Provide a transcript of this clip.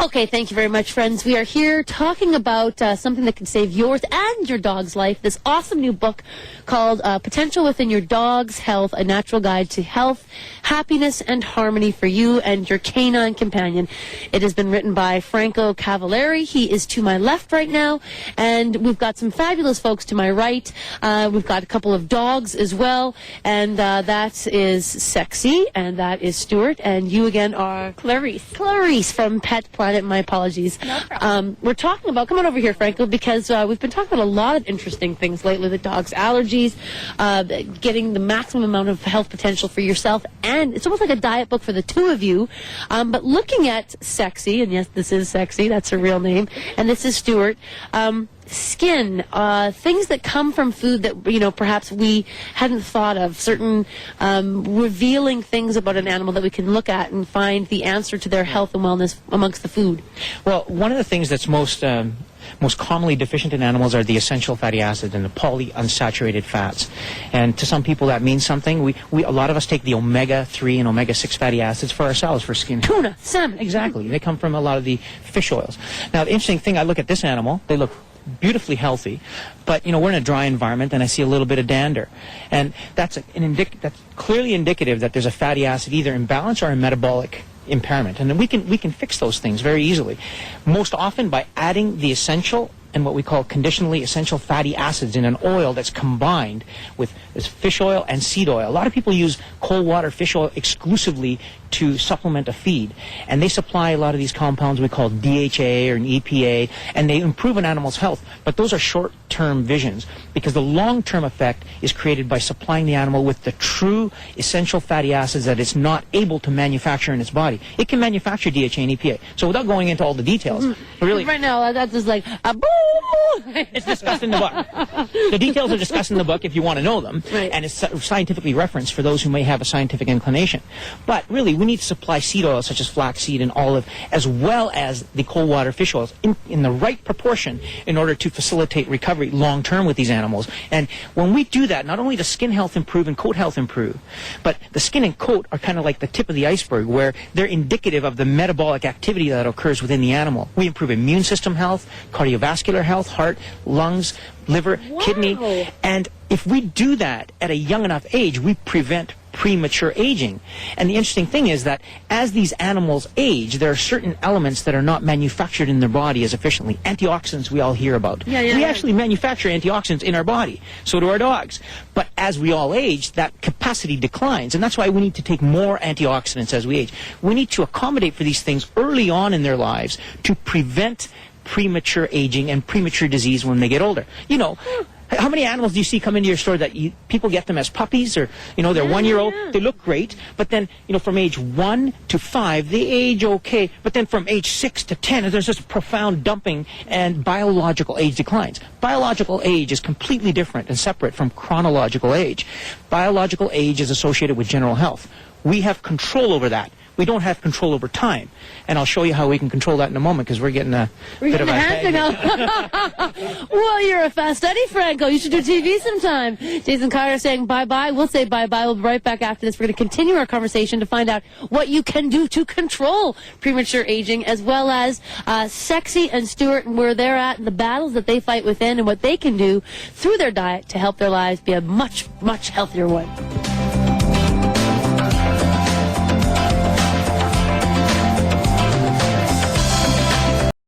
Okay, thank you very much, friends. We are here talking about something that can save yours and your dog's life. This awesome new book called Potential Within Your Dog's Health, A Natural Guide to Health, Happiness, and Harmony for You and Your Canine Companion. It has been written by Franco Cavaleri. He is to my left right now, and we've got some fabulous folks to my right. We've got a couple of dogs as well, and that is Sexy, and that is Stuart, and you again are... Clarice from Pet Planet. My apologies. No problem. We're talking about, come on over here, Franco, because we've been talking about a lot of interesting things lately, the dog's allergies, getting the maximum amount of health potential for yourself, and it's almost like a diet book for the two of you. But looking at Sexy, and yes, this is Sexy, that's her real name, and this is Stuart, skin, things that come from food that, you know, perhaps we hadn't thought of, certain revealing things about an animal that we can look at and find the answer to their health and wellness amongst the food. Well, one of the things that's most commonly deficient in animals are the essential fatty acids and the polyunsaturated fats. And to some people that means something. A lot of us take the omega-3 and omega-6 fatty acids for ourselves for skin. Tuna, salmon. Exactly. They come from a lot of the fish oils. Now, the interesting thing, I look at this animal, they look beautifully healthy, but, you know, we're in a dry environment and I see a little bit of dander. And that's that's clearly indicative that there's a fatty acid either imbalance or a metabolic impairment. And then we can fix those things very easily. Most often by adding the essential and what we call conditionally essential fatty acids in an oil that's combined with fish oil and seed oil. A lot of people use cold water fish oil exclusively to supplement a feed, and they supply a lot of these compounds we call DHA or an EPA, and they improve an animal's health, but those are short-term visions, because the long-term effect is created by supplying the animal with the true essential fatty acids that it's not able to manufacture in its body. It can manufacture DHA and EPA, so without going into all the details, really... Right now, that's just like, a boo! It's discussed in the book. The details are discussed in the book if you want to know them, right. And it's scientifically referenced for those who may have a scientific inclination. But really, we need to supply seed oils such as flaxseed and olive, as well as the cold water fish oils in the right proportion in order to facilitate recovery long term with these animals. And when we do that, not only does skin health improve and coat health improve, but the skin and coat are kind of like the tip of the iceberg, where they're indicative of the metabolic activity that occurs within the animal. We improve immune system health, cardiovascular health, heart, lungs, liver, kidney, and if we do that at a young enough age, we prevent premature aging. And the interesting thing is that as these animals age, there are certain elements that are not manufactured in their body as efficiently. Antioxidants we all hear about. We actually manufacture antioxidants in our body. So do our dogs. But as we all age, that capacity declines. And that's why we need to take more antioxidants as we age. We need to accommodate for these things early on in their lives to prevent premature aging and premature disease when they get older. You know, how many animals do you see come into your store that people get them as puppies, or, you know, they're 1 year old, they look great, but then, you know, from age 1 to 5, they age okay, but then from age 6 to 10, there's this profound dumping and biological age declines. Biological age is completely different and separate from chronological age. Biological age is associated with general health. We have control over that. We don't have control over time. And I'll show you how we can control that in a moment, because we're getting a bit of a hang. Well, you're a fast Eddie, Franco. You should do TV sometime. Jason Carter saying bye-bye. We'll say bye-bye. We'll be right back after this. We're going to continue our conversation to find out what you can do to control premature aging, as well as Sexy and Stuart and where they're at and the battles that they fight within and what they can do through their diet to help their lives be a much, much healthier one.